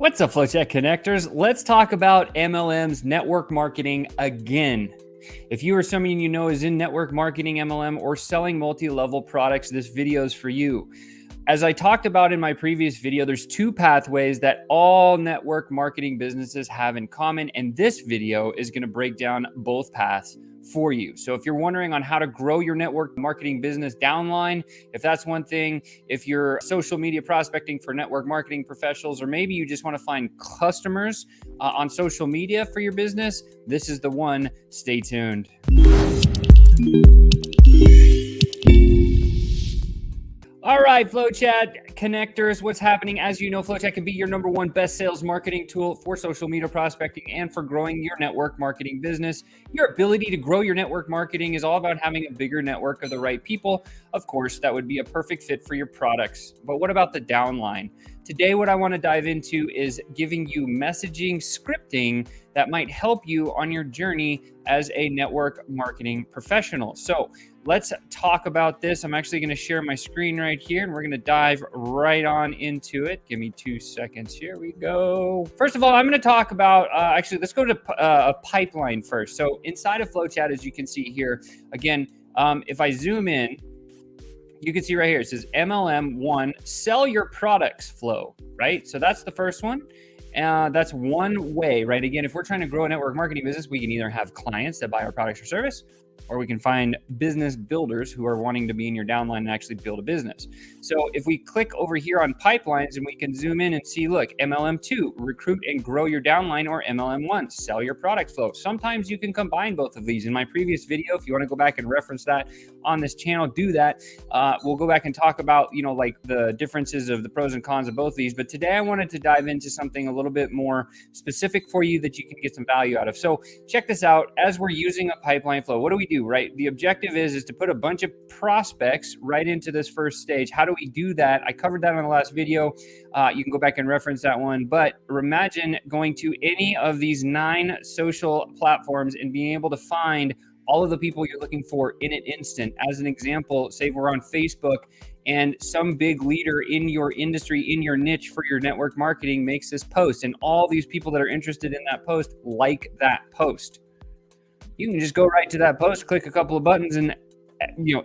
What's up, FlowChat connectors? Let's talk about MLMs, network marketing again. If you or someone you know is in network marketing, MLM, or selling multi-level products, this video is for you. As I talked about in my previous video, there's two pathways that all network marketing businesses have in common, and this video is going to break down both paths for you. So if you're wondering on how to grow your network marketing business downline, if that's one thing, if you're social media prospecting for network marketing professionals, or maybe you just want to find customers on social media for your business, this is the one. Stay tuned. All right, FlowChat connectors, what's happening? As you know, FlowChat can be your number one best sales marketing tool for social media prospecting and for growing your network marketing business. Your ability to grow your network marketing is all about having a bigger network of the right people. Of course, that would be a perfect fit for your products. But what about the downline? Today, what I want to dive into is giving you messaging scripting that might help you on your journey as a network marketing professional. So let's talk about this. I'm actually going to share my screen right here, and we're going to dive right on into it. Give me 2 seconds. Here we go. First of all, I'm going to talk about, actually, let's go to a pipeline first. So inside of FlowChat, as you can see here, again, if I zoom in, you can see right here, it says MLM 1, sell your products flow, right? So that's the first one. That's one way, right? Again, if we're trying to grow a network marketing business, we can either have clients that buy our products or service, or we can find business builders who are wanting to be in your downline and actually build a business. So if we click over here on pipelines and we can zoom in and see, look, MLM2, recruit and grow your downline, or MLM1, sell your product flow. Sometimes you can combine both of these. In my previous video, if you want to go back and reference that on this channel, do that. We'll go back and talk about, like the differences of the pros and cons of both of these. But today I wanted to dive into something a little bit more specific for you that you can get some value out of. So check this out. As we're using a pipeline flow, what do we do, right? The objective is to put a bunch of prospects right into this first stage. How do we do that? I covered that on the last video. You can go back and reference that one. But imagine going to any of these 9 social platforms and being able to find all of the people you're looking for in an instant. As an example, say we're on Facebook and some big leader in your industry, in your niche for your network marketing makes this post, and all these people that are interested in that post like that post. You can just go right to that post, click a couple of buttons, and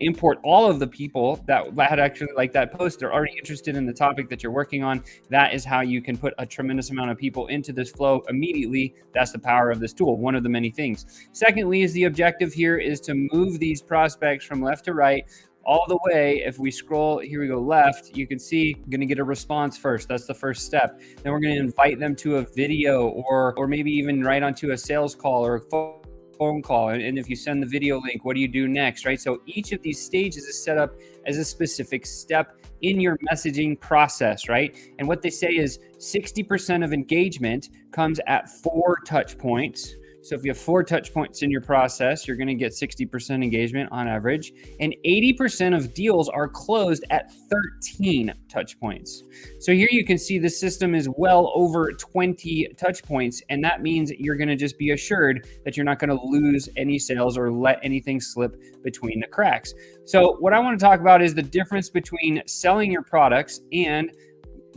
import all of the people that had actually liked that post. They're already interested in the topic that you're working on. That is how you can put a tremendous amount of people into this flow immediately. That's the power of this tool, one of the many things. Secondly, is the objective here is to move these prospects from left to right all the way. If we scroll, here we go left, you can see I'm going to get a response first. That's the first step. Then we're going to invite them to a video or maybe even right onto a sales call or a phone call. And if you send the video link, what do you do next, right? So each of these stages is set up as a specific step in your messaging process, right? And what they say is 60% of engagement comes at 4 touch points. So if you have 4 touch points in your process, you're going to get 60% engagement on average. And 80% of deals are closed at 13 touch points. So here you can see the system is well over 20 touch points. And that means you're going to just be assured that you're not going to lose any sales or let anything slip between the cracks. So what I want to talk about is the difference between selling your products and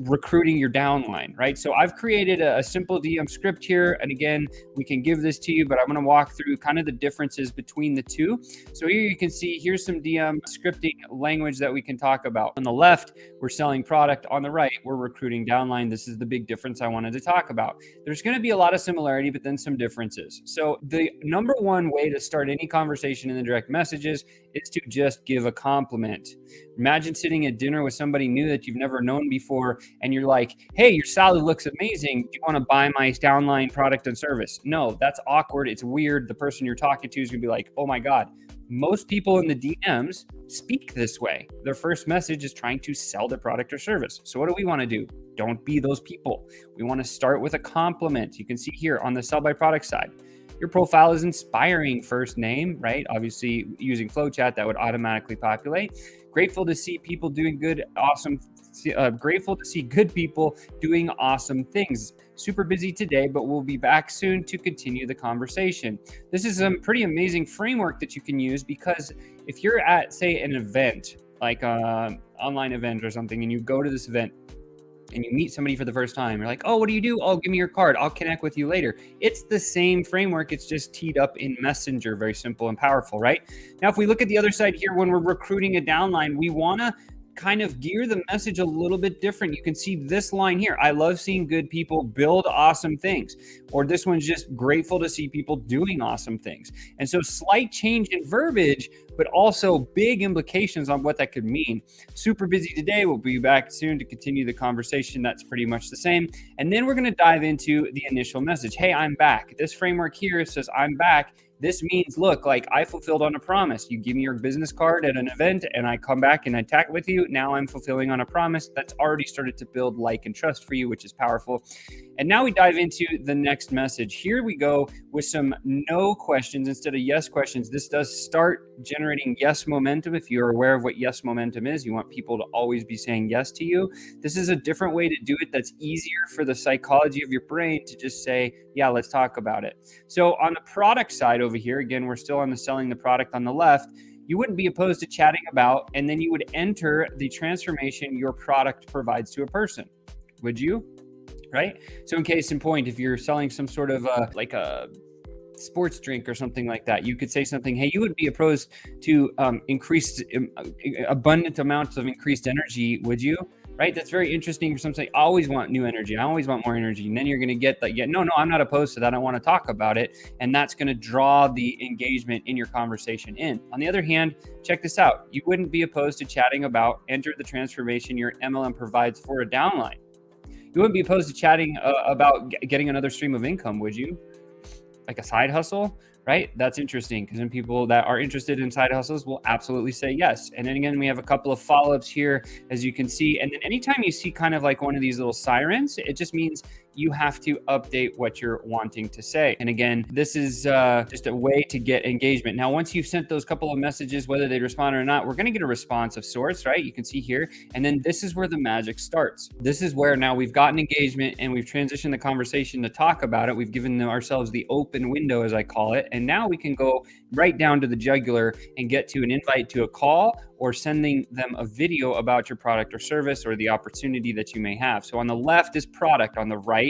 recruiting your downline, right? So I've created a simple DM script here. And again, we can give this to you, but I'm going to walk through kind of the differences between the two. So here you can see, here's some DM scripting language that we can talk about. On the left, we're selling product. On the right, we're recruiting downline. This is the big difference I wanted to talk about. There's going to be a lot of similarity, but then some differences. So the number one way to start any conversation in the direct messages is to just give a compliment. Imagine sitting at dinner with somebody new that you've never known before, and you're like, hey, your salad looks amazing. Do you want to buy my downline product and service? No, that's awkward. It's weird. The person you're talking to is going to be like, oh my God. Most people in the DMs speak this way. Their first message is trying to sell their product or service. So what do we want to do? Don't be those people. We want to start with a compliment. You can see here on the sell by product side. Your profile is inspiring, first name, right? Obviously, using FlowChat, that would automatically populate. Grateful to see people doing good, awesome. Grateful to see good people doing awesome things. Super busy today, but we'll be back soon to continue the conversation. This is a pretty amazing framework that you can use, because if you're at, say, an event, like an online event or something, and you go to this event, and you meet somebody for the first time, you're like, oh, what do you do? Oh, give me your card. I'll connect with you later. It's the same framework. It's just teed up in Messenger. Very simple and powerful, right? Now, if we look at the other side here, when we're recruiting a downline, we want to kind of gear the message a little bit different. You can see this line here. I love seeing good people build awesome things. Or this one's just grateful to see people doing awesome things. And so slight change in verbiage, but also big implications on what that could mean. Super busy today. We'll be back soon to continue the conversation. That's pretty much the same. And then we're going to dive into the initial message. Hey, I'm back. This framework here says I'm back. This means, look, like I fulfilled on a promise. You give me your business card at an event and I come back and I chat with you. Now I'm fulfilling on a promise. That's already started to build like and trust for you, which is powerful. And now we dive into the next message. Here we go with some no questions instead of yes questions. This does start generating yes momentum. If you're aware of what yes momentum is, you want people to always be saying yes to you. This is a different way to do it that's easier for the psychology of your brain to just say, yeah, let's talk about it. So on the product side over here, again, we're still on the selling the product on the left. You wouldn't be opposed to chatting about, and then you would enter the transformation your product provides to a person. Would you? Right? So in case in point, if you're selling some sort of like a sports drink or something like that, you could say something, hey, you would be opposed to increased abundant amounts of increased energy, would you? Right? That's very interesting for some say, I always want new energy. I always want more energy. And then you're going to get that. Yeah, no, I'm not opposed to that. I want to talk about it. And that's going to draw the engagement in your conversation in. On the other hand, check this out. You wouldn't be opposed to chatting about enter the transformation your MLM provides for a downline. You wouldn't be opposed to chatting about getting another stream of income, would you? Like a side hustle, right? That's interesting because then people that are interested in side hustles will absolutely say yes. And then again, we have a couple of follow-ups here, as you can see. And then anytime you see kind of like one of these little sirens, it just means you have to update what you're wanting to say. And again, this is just a way to get engagement. Now, once you've sent those couple of messages, whether they respond or not, we're going to get a response of sorts, right? You can see here. And then this is where the magic starts. This is where now we've gotten engagement and we've transitioned the conversation to talk about it. We've given ourselves the open window, as I call it. And now we can go right down to the jugular and get to an invite to a call or sending them a video about your product or service or the opportunity that you may have. So on the left is product, on the right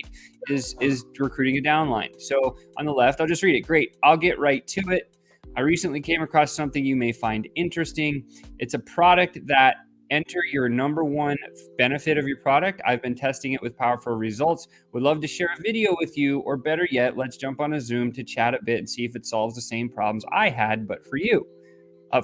is recruiting a downline. So on the left, I'll just read it. Great, I'll get right to it. I recently came across something you may find interesting. It's a product that enter your number one benefit of your product. I've been testing it with powerful results. Would love to share a video with you, or better yet, let's jump on a Zoom to chat a bit and see if it solves the same problems I had, but for you.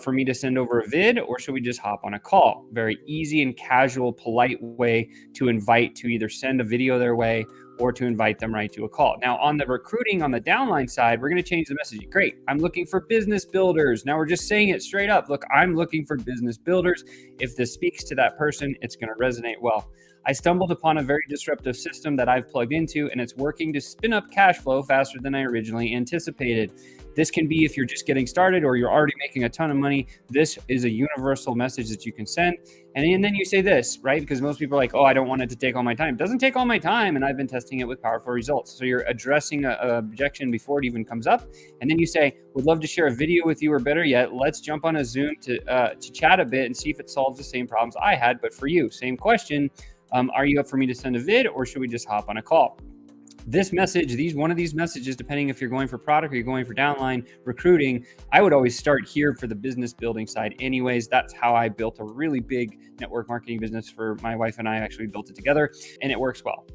For me to send over a vid, or should we just hop on a call? Very easy and casual, polite way to invite to either send a video their way or to invite them right to a call. Now, on the recruiting, on the downline side, we're going to change the message. Great. I'm looking for business builders. Now we're just saying it straight up. Look, I'm looking for business builders. If this speaks to that person, it's going to resonate well. I stumbled upon a very disruptive system that I've plugged into, and it's working to spin up cash flow faster than I originally anticipated. This can be if you're just getting started or you're already making a ton of money. This is a universal message that you can send. And then you say this, right? Because most people are like, oh, I don't want it to take all my time. It doesn't take all my time, and I've been testing it with powerful results. So you're addressing an objection before it even comes up. And then you say, would love to share a video with you, or better yet, let's jump on a Zoom to chat a bit and see if it solves the same problems I had, but for you. Same question. Are you up for me to send a vid, or should we just hop on a call? This message, one of these messages, depending if you're going for product or you're going for downline recruiting, I would always start here for the business building side anyways. That's how I built a really big network marketing business for my wife and I actually built it together, and it works well.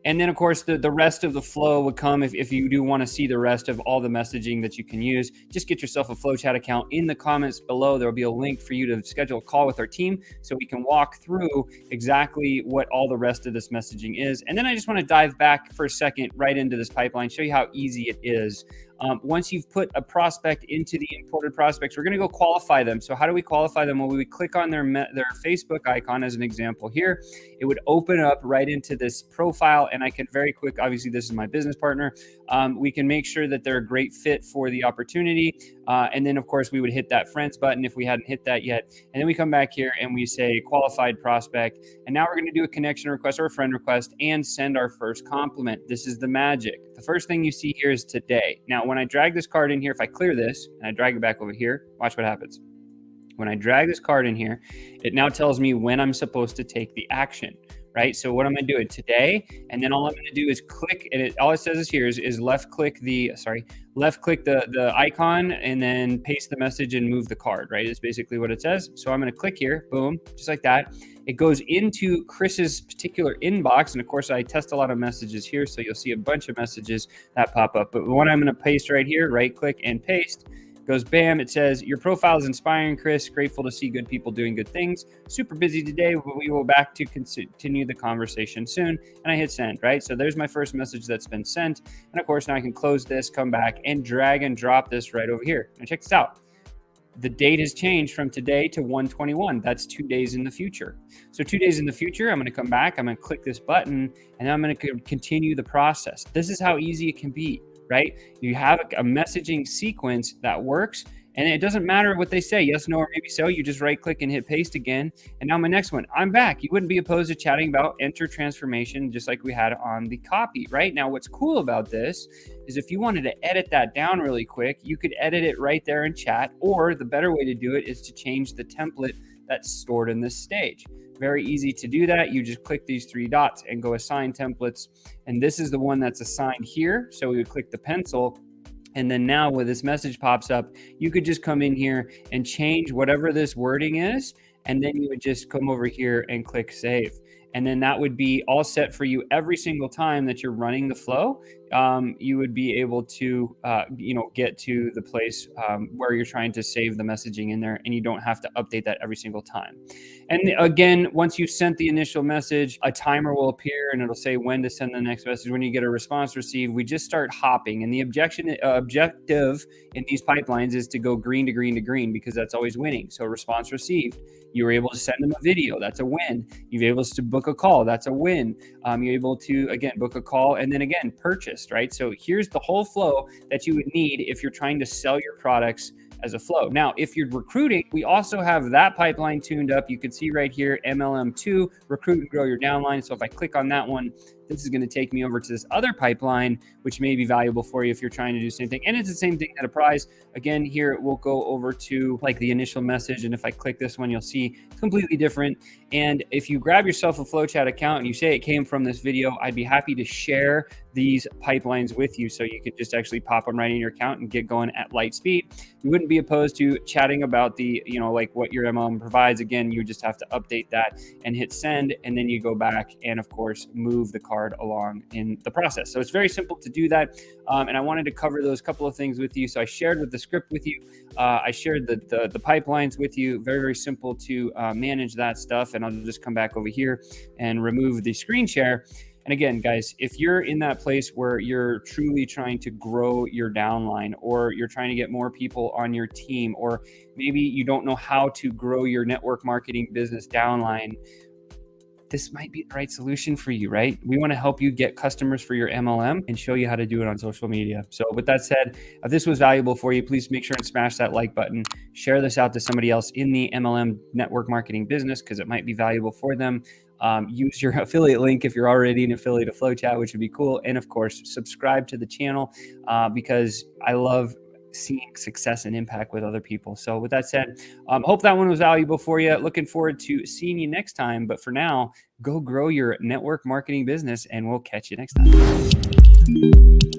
And then, of course, the rest of the flow would come if you do want to see the rest of all the messaging that you can use. Just get yourself a FlowChat account. In the comments below, there will be a link for you to schedule a call with our team so we can walk through exactly what all the rest of this messaging is. And then I just want to dive back for a second right into this pipeline, show you how easy it is. Once you've put a prospect into the imported prospects, we're going to go qualify them. So how do we qualify them? Well, we would click on their Facebook icon as an example here. It would open up right into this profile, and I can very quick, obviously this is my business partner. We can make sure that they're a great fit for the opportunity. And then of course we would hit that friends button if we hadn't hit that yet. And then we come back here and we say qualified prospect. And now we're going to do a connection request or a friend request and send our first compliment. This is the magic. The first thing you see here is today. Now, when I drag this card in here, if I clear this and I drag it back over here, watch what happens. When I drag this card in here, it now tells me when I'm supposed to take the action, right? So what I'm going to do it today, and then all I'm going to do is click, and all it says is here is left click the icon, and then paste the message and move the card, right? It's basically what it says. So I'm going to click here, boom, just like that. It goes into Chris's particular inbox, and of course I test a lot of messages here, so you'll see a bunch of messages that pop up. But the one I'm going to paste right here, right click and paste, goes bam. It says, your profile is inspiring, Chris. Grateful to see good people doing good things. Super busy today, but we will back to continue the conversation soon. And I hit send, right? So there's my first message that's been sent. And of course, now I can close this, come back, and drag and drop this right over here. Now check this out. The date has changed from today to 1/21. That's 2 days in the future. So 2 days in the future, I'm going to come back. I'm going to click this button, and I'm going to continue the process. This is how easy it can be, right? You have a messaging sequence that works, and it doesn't matter what they say, yes, no, or maybe so. You just right click and hit paste again. And now my next one, I'm back. You wouldn't be opposed to chatting about enter transformation, just like we had on the copy, right? Now, what's cool about this is if you wanted to edit that down really quick, you could edit it right there in chat, or the better way to do it is to change the template that's stored in this stage. Very easy to do that. You just click these three dots and go assign templates. And this is the one that's assigned here. So we would click the pencil. And then now when this message pops up, you could just come in here and change whatever this wording is. And then you would just come over here and click save. And then that would be all set for you every single time that you're running the flow. You would be able to, get to the place where you're trying to save the messaging in there, and you don't have to update that every single time. And again, once you sent the initial message, a timer will appear and it'll say when to send the next message. When you get a response received, we just start hopping. And the objective in these pipelines is to go green to green to green, because that's always winning. So response received, you were able to send them a video. That's a win. You're able to book a call. That's a win. You're able to, again, book a call, and then again, purchased, right? So here's the whole flow that you would need if you're trying to sell your products as a flow. Now, if you're recruiting, we also have that pipeline tuned up. You can see right here, MLM2, recruit and grow your downline. So if I click on that one, this is going to take me over to this other pipeline, which may be valuable for you if you're trying to do the same thing. And it's the same thing that applies. Again, here it will go over to like the initial message. And if I click this one, you'll see it's completely different. And if you grab yourself a FlowChat account and you say it came from this video, I'd be happy to share these pipelines with you, so you could just actually pop them right in your account and get going at light speed. You wouldn't be opposed to chatting about the, like what your MLM provides. Again, you just have to update that and hit send, and then you go back and of course move the card along in the process. So it's very simple to do that. And I wanted to cover those couple of things with you. So I shared the script with you. I shared the pipelines with you. Very, very simple to manage that stuff. And I'll just come back over here and remove the screen share. And again, guys, if you're in that place where you're truly trying to grow your downline, or you're trying to get more people on your team, or maybe you don't know how to grow your network marketing business downline, this might be the right solution for you, right? We want to help you get customers for your MLM and show you how to do it on social media. So with that said, if this was valuable for you, please make sure and smash that like button. Share this out to somebody else in the MLM network marketing business, because it might be valuable for them. Use your affiliate link if you're already an affiliate of FlowChat, which would be cool. And of course, subscribe to the channel because I love seeing success and impact with other people. So with that said, hope that one was valuable for you. Looking forward to seeing you next time. But for now, go grow your network marketing business, and we'll catch you next time.